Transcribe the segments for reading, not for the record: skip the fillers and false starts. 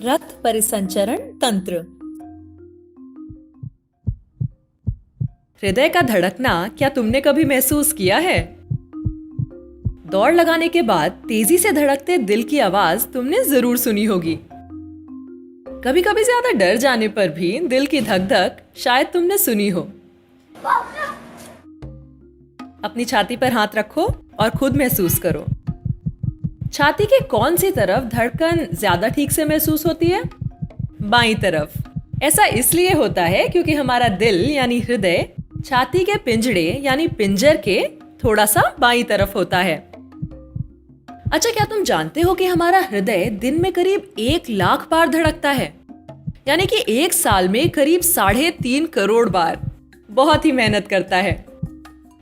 रक्त परिसंचरण तंत्र। हृदय का धड़कना क्या तुमने कभी महसूस किया है? दौड़ लगाने के बाद तेजी से धड़कते दिल की आवाज तुमने जरूर सुनी होगी। कभी कभी ज्यादा डर जाने पर भी दिल की धक धक शायद तुमने सुनी हो। अपनी छाती पर हाथ रखो और खुद महसूस करो। छाती के कौन सी तरफ धड़कन ज्यादा ठीक से महसूस होती है? बाईं तरफ। ऐसा इसलिए होता है क्योंकि हमारा दिल यानी हृदय छाती के पिंजड़े यानी पिंजर के थोड़ा सा बाईं तरफ होता है। अच्छा, क्या तुम जानते हो कि हमारा हृदय दिन में करीब 1 लाख बार धड़कता है, यानी कि 1 साल में करीब 3.5 करोड़ बार। बहुत ही मेहनत करता है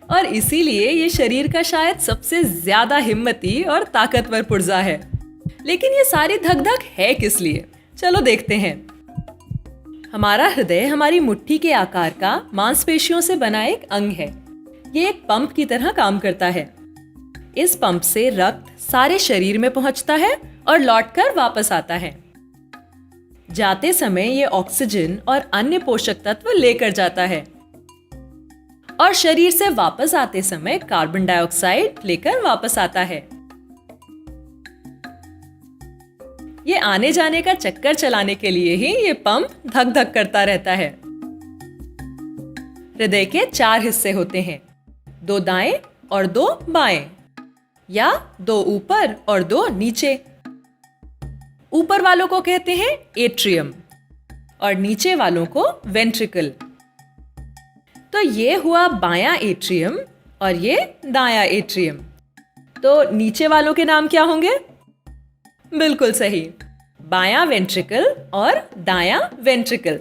और इसीलिए ये शरीर का शायद सबसे ज्यादा हिम्मती और ताकतवर पुर्जा है। लेकिन ये सारी धक धक है किस लिए? चलो देखते हैं। हमारा हृदय हमारी मुट्ठी के आकार का मांसपेशियों से बना एक अंग है। ये एक पंप की तरह काम करता है। इस पंप से रक्त सारे शरीर में पहुंचता है और लौटकर वापस आता है। जाते समय ये ऑक्सीजन और अन्य पोषक तत्व लेकर जाता है और शरीर से वापस आते समय कार्बन डाइऑक्साइड लेकर वापस आता है। ये आने जाने का चक्कर चलाने के लिए ही ये पंप धक धक करता रहता है। हृदय के 4 हिस्से होते हैं, 2 दाएं और 2 बाएं, या 2 ऊपर और 2 नीचे। ऊपर वालों को कहते हैं एट्रियम और नीचे वालों को वेंट्रिकल। तो ये हुआ बायां एट्रियम और ये दायां एट्रियम। तो नीचे वालों के नाम क्या होंगे? बिल्कुल सही, बायां वेंट्रिकल और दायां वेंट्रिकल।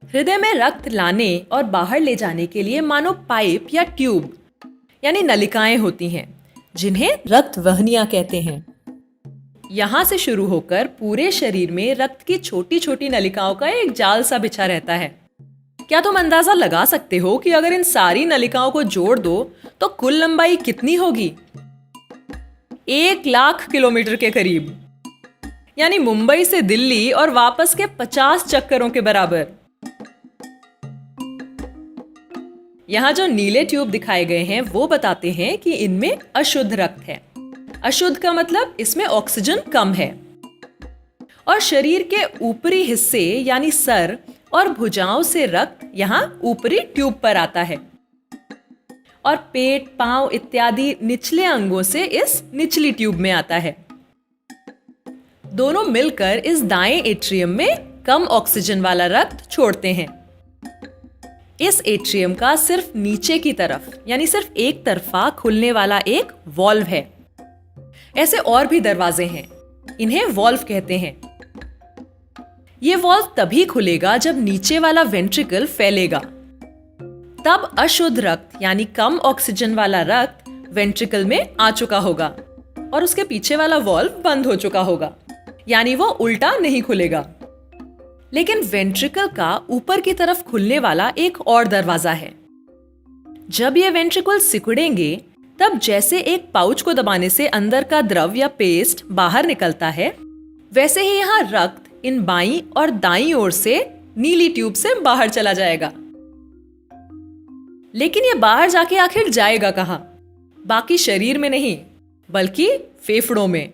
हृदय में रक्त लाने और बाहर ले जाने के लिए मानो पाइप या ट्यूब यानी नलिकाएं होती हैं, जिन्हें रक्त वहनियां कहते हैं। यहां से शुरू होकर पूरे शरीर में रक्त की छोटी छोटी नलिकाओं का एक जाल सा बिछा रहता है। क्या तुम अंदाजा लगा सकते हो कि अगर इन सारी नलिकाओं को जोड़ दो तो कुल लंबाई कितनी होगी? 1 लाख किलोमीटर के करीब, यानी मुंबई से दिल्ली और वापस के 50 चक्करों के बराबर। यहां जो नीले ट्यूब दिखाए गए हैं वो बताते हैं कि इनमें अशुद्ध रक्त है। अशुद्ध का मतलब इसमें ऑक्सीजन कम है। और शरीर के ऊपरी हिस्से यानी सर और भुजाओं से रक्त यहाँ ऊपरी ट्यूब पर आता है और पेट, पांव इत्यादि निचले अंगों से इस निचली ट्यूब में आता है। दोनों मिलकर इस दाएं एट्रियम में कम ऑक्सीजन वाला रक्त छोड़ते हैं। इस एट्रियम का सिर्फ नीचे की तरफ यानी सिर्फ एक तरफा खुलने वाला एक वॉल्व है। ऐसे और भी दरवाजे हैं, इन्हें वॉल्व कहते हैं। ये वॉल्व तभी खुलेगा जब नीचे वाला वेंट्रिकल फैलेगा। तब अशुद्ध रक्त यानी कम ऑक्सीजन वाला रक्त वेंट्रिकल में आ चुका होगा और उसके पीछे वाला वॉल्व बंद हो चुका होगा, यानी वो उल्टा नहीं खुलेगा। लेकिन वेंट्रिकल का ऊपर की तरफ खुलने वाला एक और दरवाजा है। जब ये वेंट्रिकल सिकुड़ेंगे तब जैसे एक पाउच को दबाने से अंदर का द्रव या पेस्ट बाहर निकलता है, वैसे ही यहाँ रक्त इन बाईं और दाईं ओर से नीली ट्यूब से बाहर चला जाएगा। लेकिन ये बाहर जाके आखिर जाएगा कहाँ? बाकी शरीर में नहीं, बल्कि फेफड़ों में।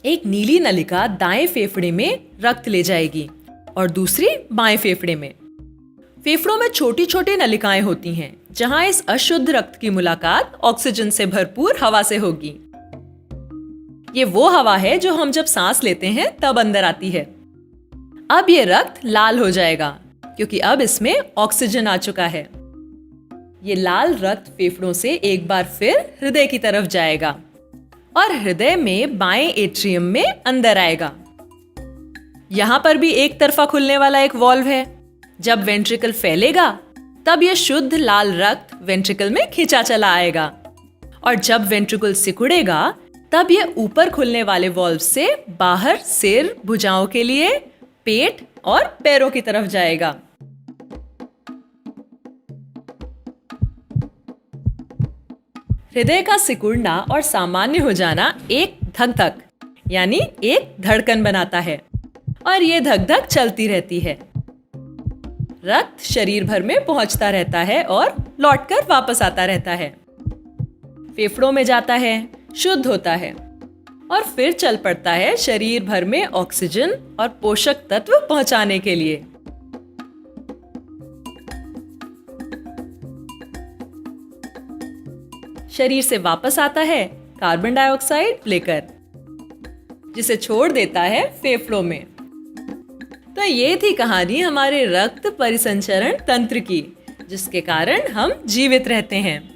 एक नीली नलिका दाएं फेफड़े में रक्त ले जाएगी और दूसरी बाएं फेफड़े में। फेफड़ों में छोटी छोटी नलिकाएं होती हैं, जहां इस अशुद्ध रक्त की मुलाकात ऑक्सीजन से भरपूर हवा से होगी। ये वो हवा है जो हम जब सांस लेते हैं तब अंदर आती है। अब ये रक्त लाल हो जाएगा क्योंकि अब इसमें ऑक्सीजन आ चुका है। ये लाल रक्त फेफड़ों से एक बार फिर हृदय की तरफ जाएगा और हृदय में बाएं एट्रियम में अंदर आएगा। यहां पर भी एक तरफा खुलने वाला एक वॉल्व है। जब वेंट्रिकल फैलेगा तब यह शुद्ध लाल रक्त वेंट्रिकल में खिंचा चला आएगा और जब वेंट्रिकल सिकुड़ेगा तब यह ऊपर खुलने वाले वॉल्व से बाहर सिर, भुजाओं के लिए पेट और पैरों की तरफ जाएगा। हृदय का सिकुड़ना और सामान्य हो जाना एक धक धक यानी एक धड़कन बनाता है और ये धक धक चलती रहती है। रक्त शरीर भर में पहुंचता रहता है और लौटकर वापस आता रहता है। फेफड़ों में जाता है, शुद्ध होता है और फिर चल पड़ता है शरीर भर में ऑक्सीजन और पोषक तत्व पहुंचाने के लिए। शरीर से वापस आता है कार्बन डाइऑक्साइड लेकर, जिसे छोड़ देता है फेफड़ों में। तो ये थी कहानी हमारे रक्त परिसंचरण तंत्र की, जिसके कारण हम जीवित रहते हैं।